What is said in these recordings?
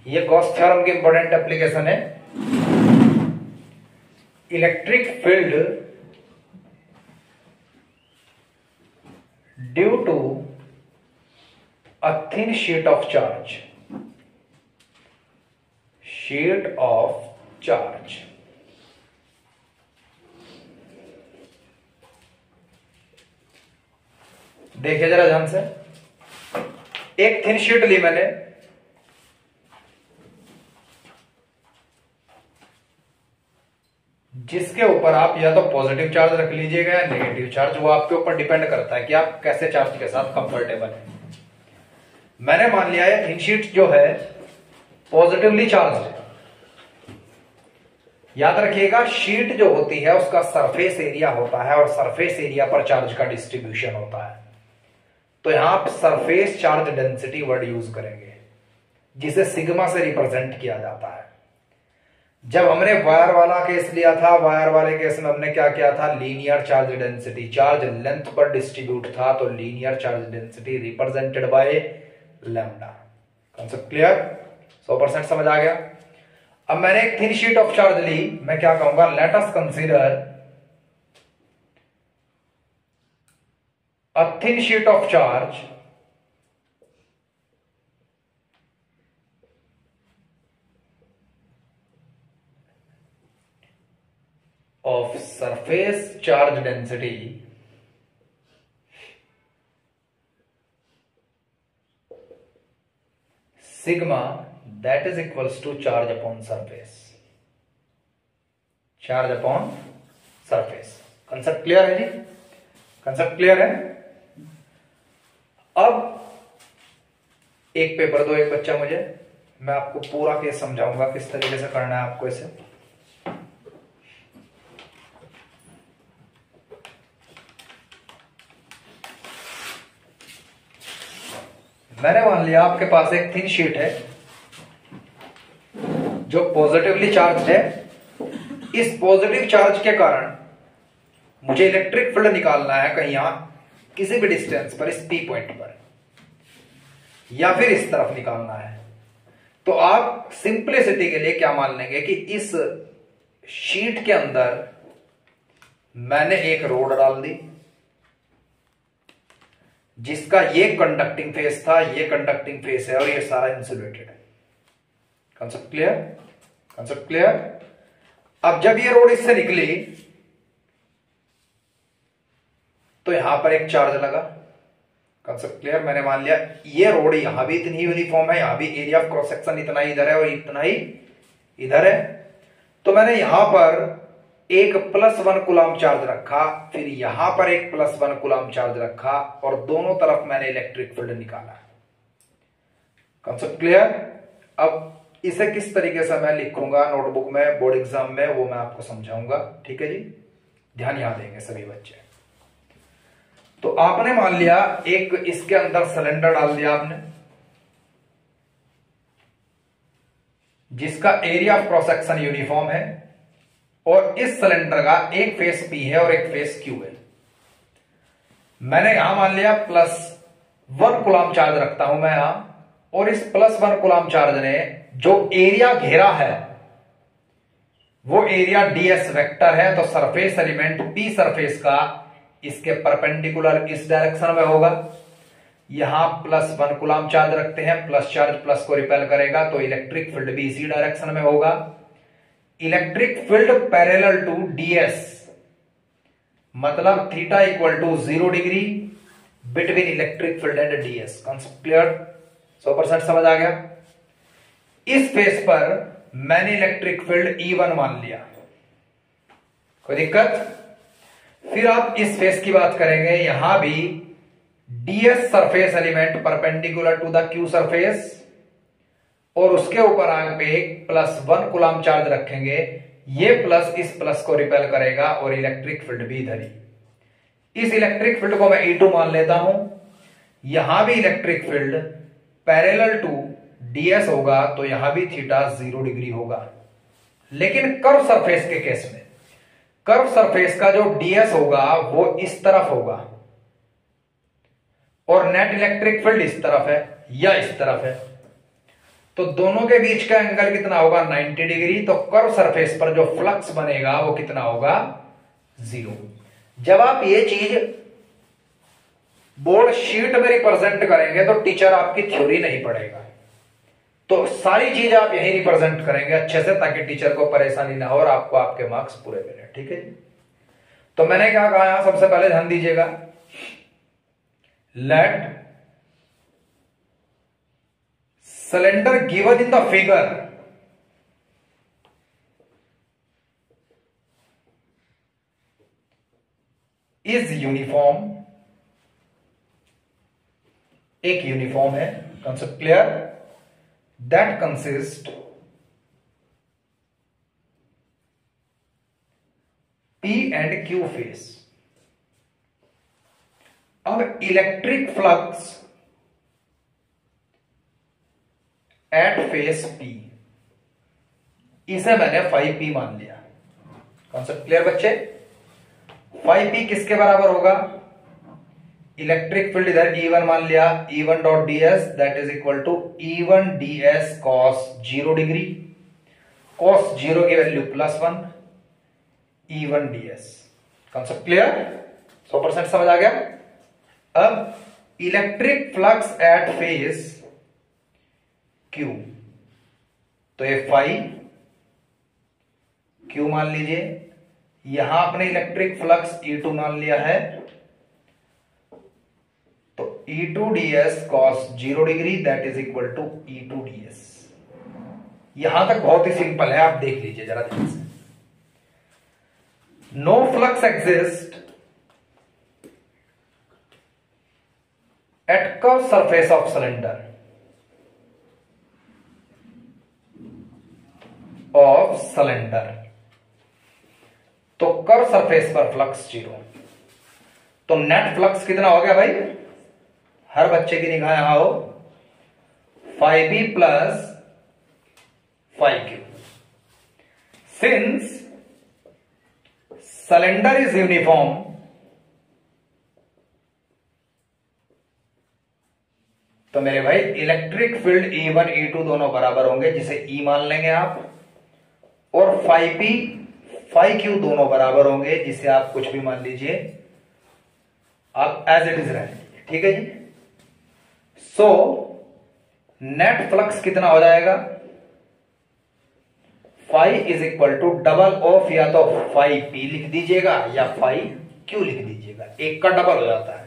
ये Gauss theorem की important application है। Electric field due to a thin sheet of charge, देखिए जरा ध्यान से, एक थिन शीट ली मैंने, जिसके ऊपर आप या तो पॉजिटिव चार्ज रख लीजिएगा या नेगेटिव चार्ज, वो आपके ऊपर डिपेंड करता है कि आप कैसे चार्ज के साथ कंफर्टेबल हैं। मैंने मान लिया है थिन शीट जो है पॉजिटिवली चार्ज है। याद रखिएगा शीट जो होती है उसका सरफेस एरिया होता है और सरफेस एरिया पर चार्ज का डिस्ट्रीब्यूशन होता है। तो यहां आप surface charge density word use करेंगे, जिसे सिग्मा से रिप्रेजेंट किया जाता है। जब हमने वायर वाला केस लिया था, वायर वाले केस में हमने क्या किया था, linear charge density, charge length पर डिस्ट्रीब्यूट था, तो linear charge density represented by lambda. Concept clear? 100% समझ आ गया। अब मैंने एक थिन शीट ऑफ चार्ज ली, मैं क्या कहूंगा, let us consider a thin sheet of charge of surface charge density sigma that is equals to charge upon surface, charge upon surface. Concept clear है जी? कंसेप्ट क्लियर है? अब एक paper दो एक बच्चा मुझे, मैं आपको पूरा केस समझाऊंगा किस तरीके से करना है आपको इसे। मैंने मान लिया आपके पास एक थिन शीट है जो पॉजिटिवली चार्ज है। इस पॉजिटिव चार्ज के कारण मुझे इलेक्ट्रिक फील्ड निकालना है कहीं यहां किसी भी डिस्टेंस पर, इस पी पॉइंट पर, या फिर इस तरफ निकालना है। तो आप सिंप्लिसिटी के लिए क्या मान लेंगे कि इस शीट के अंदर मैंने एक रोड डाल दी, जिसका ये कंडक्टिंग फेस था, ये कंडक्टिंग फेस है, और ये सारा इंसुलेटेड है। Concept clear? Concept clear? अब जब ये रोड इससे निकली तो यहां पर एक चार्ज लगा। Concept clear? मैंने मान लिया ये रोड यहां भी इतनी यूनिफॉर्म है, यहां भी एरिया ऑफ क्रॉस सेक्शन इतना ही इधर है और इतना ही इधर है। तो मैंने यहां पर एक +1 कूलम चार्ज रखा, फिर यहां पर एक +1 कूलम चार्ज रखा, और दोनों तरफ मैंने इलेक्ट्रिक फील्ड निकाला। Concept clear? अब इसे किस तरीके से मैं लिखूंगा नोटबुक में, बोर्ड एग्जाम में, वो मैं आपको समझाऊंगा। ठीक है जी? ध्यान यहां देंगे सभी बच्चे। तो आपने मान लिया एक इसके अंदर सिलेंडर डाल दिया आपने, जिसका area of cross section uniform है, और इस सिलेंडर का एक फेस P है और एक फेस Q है। मैंने यहां मान लिया +1 कूलम चार्ज रखता हूं मैं यहां, और इस +1 कूलम चार्ज ने जो एरिया घेरा है वो एरिया ds वेक्टर है। तो सरफेस एलिमेंट P सरफेस का इसके परपेंडिकुलर इस डायरेक्शन में होगा। यहां +1 कूलम चार्ज रखते हैं, प्लस चार्ज प्लस को रिपेल करेगा, तो इलेक्ट्रिक फील्ड भी इसी डायरेक्शन में होगा। Electric field parallel to ds, मतलब theta equal to 0 degree between electric field and ds। Concept clear? 100% समझ आ गया। इस फेस पर मैंने इलेक्ट्रिक फील्ड E1 मान लिया, कोई दिक्कत? फिर आप इस फेस की बात करेंगे, यहां भी ds surface element perpendicular to the Q surface, और उसके ऊपर आप एक +1 कूलम चार्ज रखेंगे। ये प्लस इस प्लस को रिपेल करेगा और इलेक्ट्रिक फील्ड भी इधर ही। इस इलेक्ट्रिक फील्ड को मैं E2 मान लेता हूं। यहां भी electric field parallel to ds होगा, तो यहां भी थीटा 0 डिग्री होगा। लेकिन कर्व सरफेस के केस में, कर्व सरफेस का जो ds होगा वो इस तरफ होगा, और नेट इलेक्ट्रिक फील्ड इस तरफ है या इस तरफ है। तो दोनों के बीच का एंगल कितना होगा 90 डिग्री। तो कर्व सरफेस पर जो फ्लक्स बनेगा वो कितना होगा 0। जब आप ये चीज बोर्ड शीट में रिप्रेजेंट करेंगे तो टीचर आपकी थ्योरी नहीं पढ़ेगा, तो सारी चीज आप यही रिप्रेजेंट करेंगे अच्छे से ताकि टीचर को परेशानी ना हो और आपको आपके मार्क्स पूरे मिले। ठीक है जी। तो मैंने क्या कहा यहां सबसे पहले ध्यान दीजिएगा, let cylinder given in the figure is uniform, एक यूनिफॉर्म है, concept clear, that consist P and Q face. अब electric flux at face P, इसे मैंने 5P मान लिया। कॉन्सेप्ट क्लियर बच्चे? 5P किसके बराबर होगा, इलेक्ट्रिक फील्ड इधर E1 मान लिया, E1 dot ds that is equal to E1 ds cos 0 degree, cos 0 की value +1 E1 ds। Concept clear? 100% समझ आ गया। अब electric flux at face Q, तो ये फाई Q मान लीजिए, यहां आपने इलेक्ट्रिक फ्लक्स E2 मान लिया है, तो E2 ds cos 0 degree that is equal to E2 ds। यहां तक बहुत ही सिंपल है, आप देख लीजिए जरा ध्यान से। No flux exist at curve surface of cylinder of cylinder, तो कर्व सरफेस पर फ्लक्स 0। तो नेट फ्लक्स कितना हो गया भाई, हर बच्चे की निगाह यहां हो, 5B plus 5Q। Since cylinder is uniform, तो मेरे भाई इलेक्ट्रिक फील्ड E1 E2 दोनों बराबर होंगे, जिसे E मान लेंगे आप, और 5P 5Q दोनों बराबर होंगे, जिसे आप कुछ भी मान लीजिए, आप एज इट इज रहने लीजिए। ठीक है जी। सो नेट फ्लक्स कितना हो जाएगा, phi is equal to double of या तो 5P लिख दीजिएगा या 5Q लिख दीजिएगा, एक का डबल हो जाता है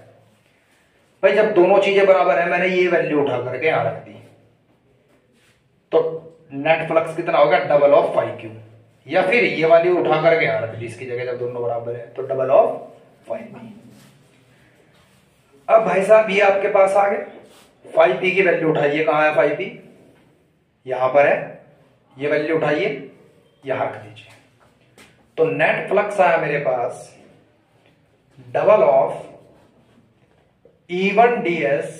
भाई। जब दोनों चीजें बराबर है, मैंने ये वैल्यू उठा करके यहां रख दी, तो नेट फ्लक्स कितना होगा डबल ऑफ 5Q, या फिर ये वाली उठा करके यहां रख दी इसकी जगह, जब दोनों बराबर है तो डबल ऑफ 5P। अब भाई साहब ये आपके पास आ गए, 5P की वैल्यू उठाइए, कहां है 5P, यहां पर है, ये वैल्यू उठाइए यहां रख दीजिए। तो नेट फ्लक्स आया मेरे पास डबल ऑफ E1 ds,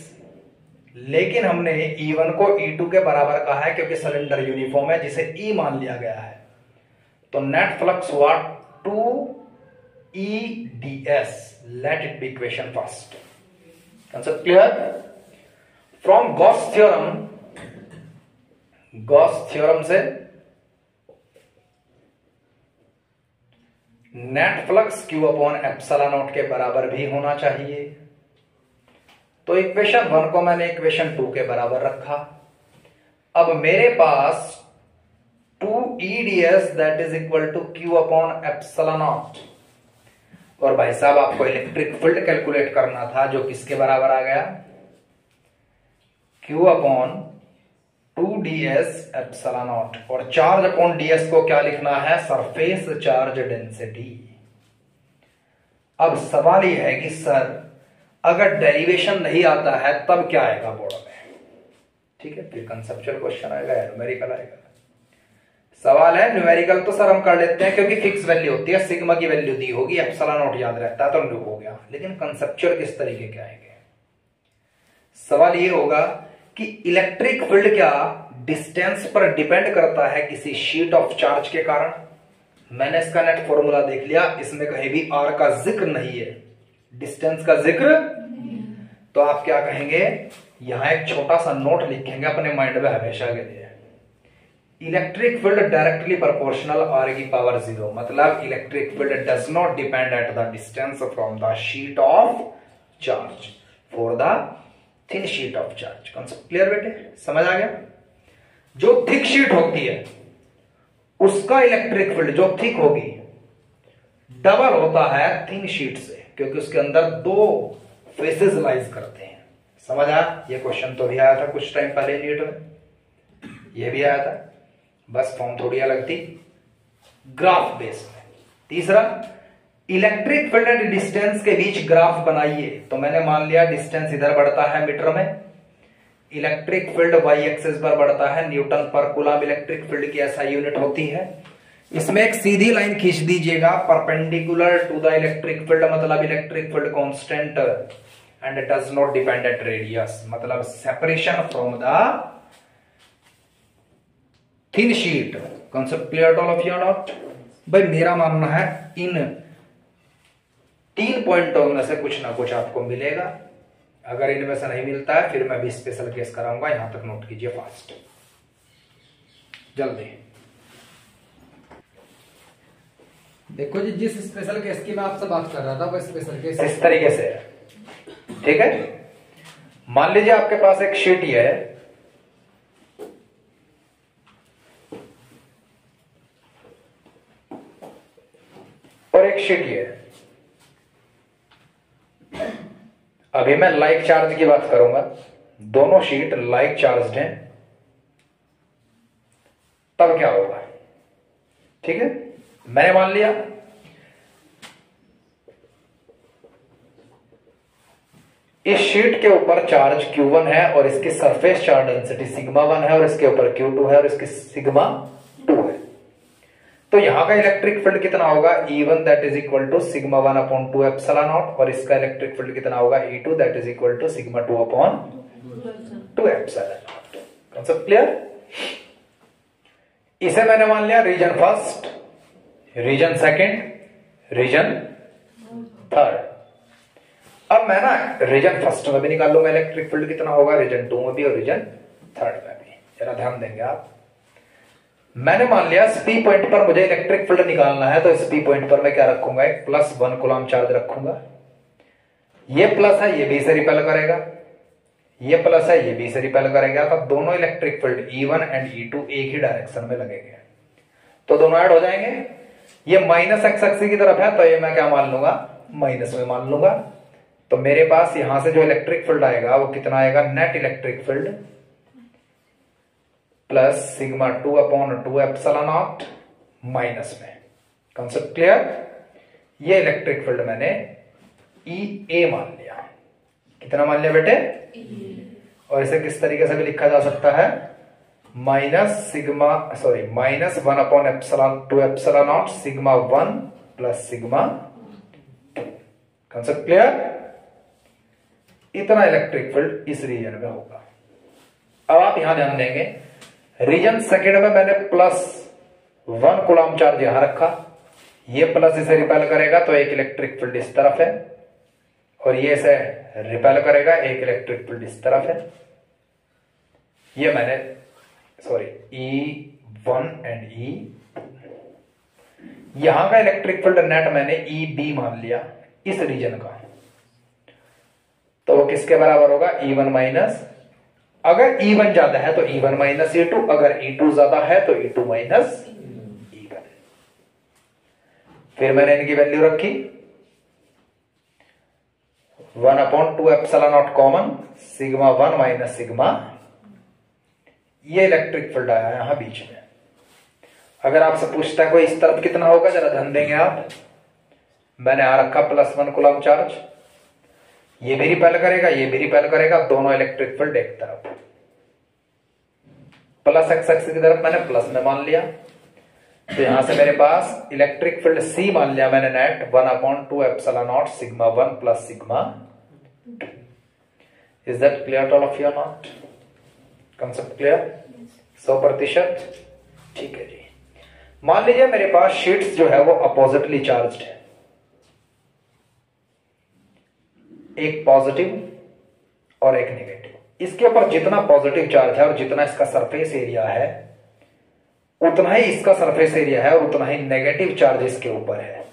लेकिन हमने E1 को E2 के बराबर कहा है क्योंकि सिलेंडर यूनिफॉर्म है, जिसे E मान लिया गया है। तो नेट फ्लक्स हुआ 2E ds, let it be equation first. Concept clear? From Gauss theorem से net flux Q upon epsilon nought के बराबर भी होना चाहिए। तो इक्वेशन 1 को मैंने इक्वेशन 2 के बराबर रखा। अब मेरे पास 2E ds that is equal to Q upon epsilon naught, और भाई साहब आपको इलेक्ट्रिक फील्ड कैलकुलेट करना था, जो किसके बराबर आ गया, Q upon 2ds epsilon naught, और चार्ज अपॉन ds को क्या लिखना है, सरफेस चार्ज डेंसिटी। अब सवाल यह है कि सर अगर डेरिवेशन नहीं आता है तब क्या आएगा बोर्ड में, ठीक है, फिर कंसेप्चुअल क्वेश्चन आएगा या न्यूमेरिकल आएगा। सवाल है न्यूमेरिकल तो सर हम कर लेते हैं क्योंकि फिक्स वैल्यू होती है, सिग्मा की वैल्यू दी होगी, एप्सिलॉन नॉट याद रहता है तो न्यू हो गया। लेकिन कंसेप्चुअल किस तरीके के आएंगे, सवाल ये होगा कि इलेक्ट्रिक फील्ड क्या डिस्टेंस पर डिपेंड करता है किसी शीट ऑफ चार्ज के कारण। मैंने इसका नेट फॉर्मूला देख लिया, इसमें कहीं भी आर का जिक्र नहीं है, डिस्टेंस का जिक्र, तो आप क्या कहेंगे, यहां एक छोटा सा नोट लिखेंगे अपने माइंड में हमेशा के लिए। Electric field directly proportional R की पावर 0, मतलब electric field does not depend at the distance from the sheet of charge for the thin sheet of charge. Concept clear बेटे, समझ आ गया? जो थिक शीट होती है उसका इलेक्ट्रिक फील्ड जो थिक होगी डबल होता है थिन शीट से, क्योंकि उसके अंदर दो फेसेस लाइज करते हैं। समझ आया? ये क्वेश्चन तो भी आया था कुछ टाइम पहले नीट में, ये भी आया था, बस फॉर्म थोड़ी अलग थी, ग्राफ बेस में। तीसरा, इलेक्ट्रिक फील्ड एंड डिस्टेंस के बीच ग्राफ बनाइए। तो मैंने मान लिया डिस्टेंस इधर बढ़ता है मीटर में, इलेक्ट्रिक फील्ड वाई एक्सिस पर बढ़ता है, न्यूटन पर कूलम इलेक्ट्रिक फील्ड की ऐसा यूनिट होती है। इसमें एक सीधी लाइन खींच दीजिएगा perpendicular to the electric field, मतलब electric field constant and does not depend at radius, मतलब separation from the thin sheet. Concept clear all of you not? भाई मेरा मानना है इन 3 पॉइंटों में से कुछ ना कुछ आपको मिलेगा। अगर इनमें से नहीं मिलता है फिर मैं भी स्पेशल केस कराऊंगा, यहां तक नोट कीजिए फास्ट, जल्दी। देखो जी, जिस स्पेशल केस की मैं आपसे बात कर रहा था वो स्पेशल केस इस तरीके से है, ठीक है? मान लीजिए आपके पास एक शीट ही है, और एक शीट ही है। अभी मैं लाइक चार्ज की बात करूंगा, दोनों शीट लाइक चार्ज हैं, तब क्या होगा? ठीक है, मैंने मान लिया इस शीट के ऊपर चार्ज Q1 है और इसकी सरफेस चार्ज डेंसिटी सिग्मा 1 है और इसके ऊपर Q2 है और इसकी सिग्मा 2 है। तो यहां का इलेक्ट्रिक फील्ड कितना होगा? E1 that is equal to sigma 1 upon 2 epsilon naught, और इसका इलेक्ट्रिक फील्ड कितना होगा? E2 that is equal to sigma 2 upon 2 epsilon naught. Concept clear? इसे मैंने मान लिया region first, region second, region third. अब मैं ना रीजन फर्स्ट में भी निकाल लूंगा इलेक्ट्रिक फील्ड कितना होगा, रीजन 2 में भी और रीजन थर्ड में भी। जरा ध्यान देंगे आप। मैंने मान लिया इस P पॉइंट पर मुझे इलेक्ट्रिक फील्ड निकालना है, तो इस P पॉइंट पर मैं क्या रखूंगा? एक +1 कूलम चार्ज रखूंगा। ये प्लस है, ये बी से रिपेल करेगा, ये प्लस है, ये बी से रिपेल करेगा। तो दोनों electric field E1 and E2 एक ही डायरेक्शन में लगेंगे, तो दोनों ऐड हो जाएंगे। ये माइनस एक्स एक्सिस की तरफ है, तो ये मैं क्या मान लूंगा? माइनस में मान लूंगा। तो मेरे पास यहां से जो इलेक्ट्रिक फील्ड आएगा वो कितना आएगा? Net electric field plus sigma 2 upon 2 epsilon nought minus में। Concept clear? ये इलेक्ट्रिक फील्ड मैंने EA मान लिया। कितना मान लिया बेटे? और इसे किस तरीके से भी लिखा जा सकता है? Minus 1 upon epsilon 2 epsilon not sigma 1 plus sigma 2। Concept clear? इतना इलेक्ट्रिक फील्ड इस रीजन में होगा। अब आप यहां ध्यान देंगे, रीजन सेकेंड में मैंने +1 कूलम चार्ज यहां रखा, ये प्लस इसे रिपेल करेगा तो एक इलेक्ट्रिक फील्ड इस तरफ है, और ये इसे रिपेल करेगा, एक इलेक्ट्रिक फील्ड इस तरफ है। ये मैंने E1 एंड E2, यहां का इलेक्ट्रिक फील्ड नेट मैंने EB मान लिया इस रीजन का, तो वो किसके बराबर होगा? E1 माइनस, अगर E1 ज्यादा है तो E1 माइनस E2, अगर E2 ज्यादा है तो E2 माइनस E1। फिर मैंने इनकी वैल्यू रखी 1 upon 2 epsilon not common, sigma 1 minus sigma, ये इलेक्ट्रिक फील्ड आया यहां बीच में। अगर आपसे पूछता है कोई इस तरफ कितना होगा, जरा ध्यान देंगे आप। मैंने आ रखा +1 कूलम चार्ज, ये भी रिपेल करेगा, ये भी रिपेल करेगा, दोनों इलेक्ट्रिक फील्ड एक तरफ। प्लस एक्स एक्सिस की तरफ मैंने प्लस में मान लिया, तो यहां से मेरे पास इलेक्ट्रिक फील्ड C मान लिया मैंने net 1 upon 2 epsilon not sigma 1 plus sigma 2। Is that clear all of you not? Concept clear? 100%? ठीक है जी। मान लीजिए मेरे पास शीट्स जो है वो अपोजिटली चार्ज्ड है, एक पॉजिटिव और एक नेगेटिव, इसके ऊपर जितना पॉजिटिव चार्ज है और जितना इसका सरफेस एरिया है उतना ही इसका सरफेस एरिया है और उतना ही नेगेटिव चार्ज इसके ऊपर है।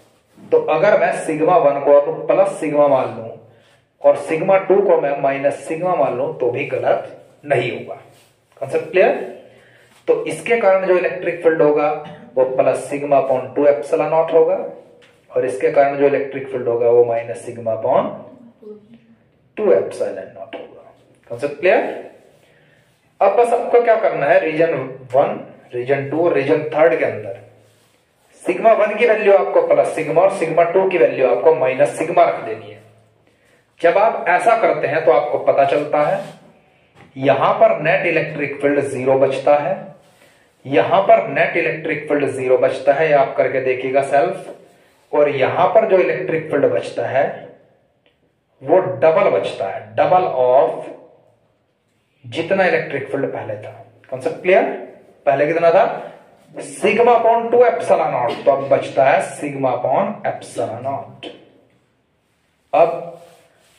तो अगर मैं सिग्मा 1 को अब प्लस सिग्मा मान लूं और सिग्मा 2 को मैं माइनस सिग्मा मान लूं तो भी गलत नहीं होगा। Concept clear? तो इसके कारण जो इलेक्ट्रिक फील्ड होगा वो plus sigma upon 2 epsilon nought होगा और इसके कारण जो इलेक्ट्रिक फील्ड होगा वो minus sigma upon 2 epsilon nought होगा। Concept clear? अब बस आपको क्या करना है, रीजन 1, रीजन 2 और रीजन 3 के अंदर सिग्मा 1 की वैल्यू आपको प्लस सिग्मा और सिग्मा 2 की वैल्यू आपको माइनस सिग्मा रख देनी है। जब आप ऐसा करते हैं तो आपको पता चलता है यहां पर नेट इलेक्ट्रिक फील्ड 0 बचता है, यहां पर नेट इलेक्ट्रिक फील्ड 0 बचता है, आप करके देखिएगा सेल्फ, और यहां पर जो इलेक्ट्रिक फील्ड बचता है वो डबल बचता है, डबल ऑफ जितना इलेक्ट्रिक फील्ड पहले था। Concept clear? पहले कितना था? सिग्मा अपॉन 2 एप्सिलॉन नॉट, तो अब बचता है सिग्मा अपॉन एप्सिलॉन नॉट। अब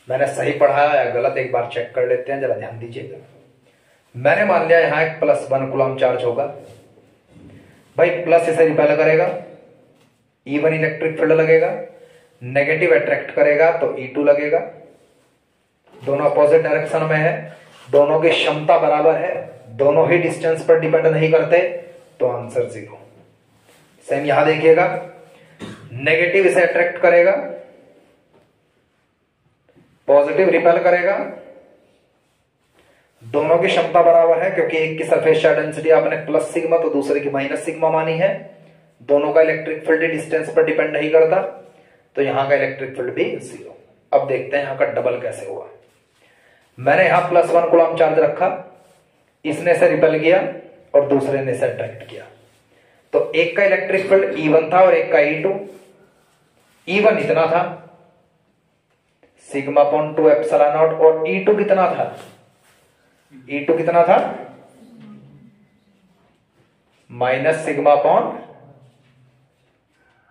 मैंने सही पढ़ाया या गलत एक बार चेक कर लेते हैं, जरा ध्यान दीजिएगा। मैंने मान लिया यहां एक +1 कूलम चार्ज होगा, भाई प्लस इसे रिपेल करेगा, E1 इलेक्ट्रिक फील्ड लगेगा, नेगेटिव अट्रैक्ट करेगा तो E2 लगेगा। दोनों अपोजिट डायरेक्शन में है, दोनों की क्षमता बराबर है, दोनों ही डिस्टेंस पर डिपेंड नहीं करते, तो आंसर 0। सेम यहां देखिएगा, नेगेटिव इसे अट्रैक्ट करेगा, पॉजिटिव रिपेल करेगा, दोनों की क्षमता बराबर है क्योंकि एक की सरफेस चार्ज डेंसिटी आपने प्लस सिग्मा तो दूसरे की माइनस सिग्मा मानी है, दोनों का इलेक्ट्रिक फील्ड डिस्टेंस पर डिपेंड नहीं करता, तो यहां का इलेक्ट्रिक फील्ड भी 0। अब देखते हैं यहां का डबल कैसे हुआ। मैंने यहां +1 कूलम चार्ज रखा, इसने से रिपेल किया और दूसरे ने से अट्रैक्ट किया, तो एक का इलेक्ट्रिक फील्ड E1 था और एक का E2। E1 इतना था सिग्मा अपॉन 2 एप्सिलॉन नॉट और E2 कितना था? E2 कितना था? Minus sigma upon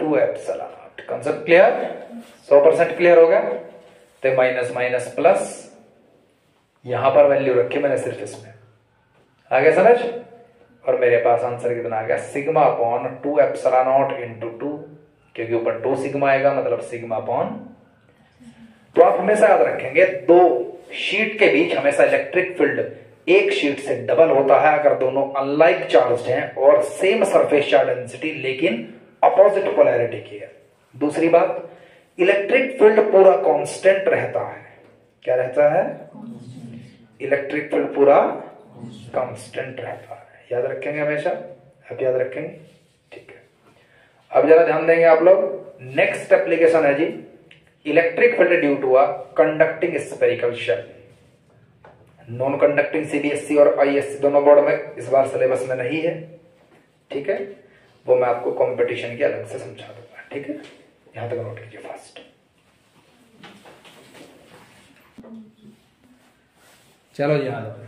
2 epsilon naught. Concept clear? 100% clear हो गया? तो माइनस माइनस प्लस, यहां पर वैल्यू रखी मैंने सिर्फ इसमें, आगे समझ? और मेरे पास आंसर कितना आ गया? Sigma upon 2 epsilon not into 2, क्योंकि ऊपर 2 सिग्मा आएगा मतलब सिग्मा अपॉन। तो आप हमेशा याद रखेंगे दो शीट के बीच हमेशा इलेक्ट्रिक फील्ड एक शीट से डबल होता है अगर दोनों अनलाइक चार्ज हैं और सेम सरफेस चार्ज डेंसिटी लेकिन अपोजिट पोलैरिटी की है। दूसरी बात, इलेक्ट्रिक फील्ड पूरा कांस्टेंट रहता है। क्या रहता है? इलेक्ट्रिक फील्ड पूरा कांस्टेंट रहता है। याद रखेंगे हमेशा, आप याद रखेंगे, ठीक है। अब जरा ध्यान देंगे आप लोग, नेक्स्ट एप्लीकेशन है जी electric field due to a conducting spherical shell. Non conducting CBSE और आईएससी दोनों बोर्ड में इस बार सिलेबस में नहीं है, ठीक है, वो मैं आपको कंपटीशन के अलग से समझा दूंगा, ठीक है। यहां तक नोट कीजिए फास्ट। चलो जी आ जाओ।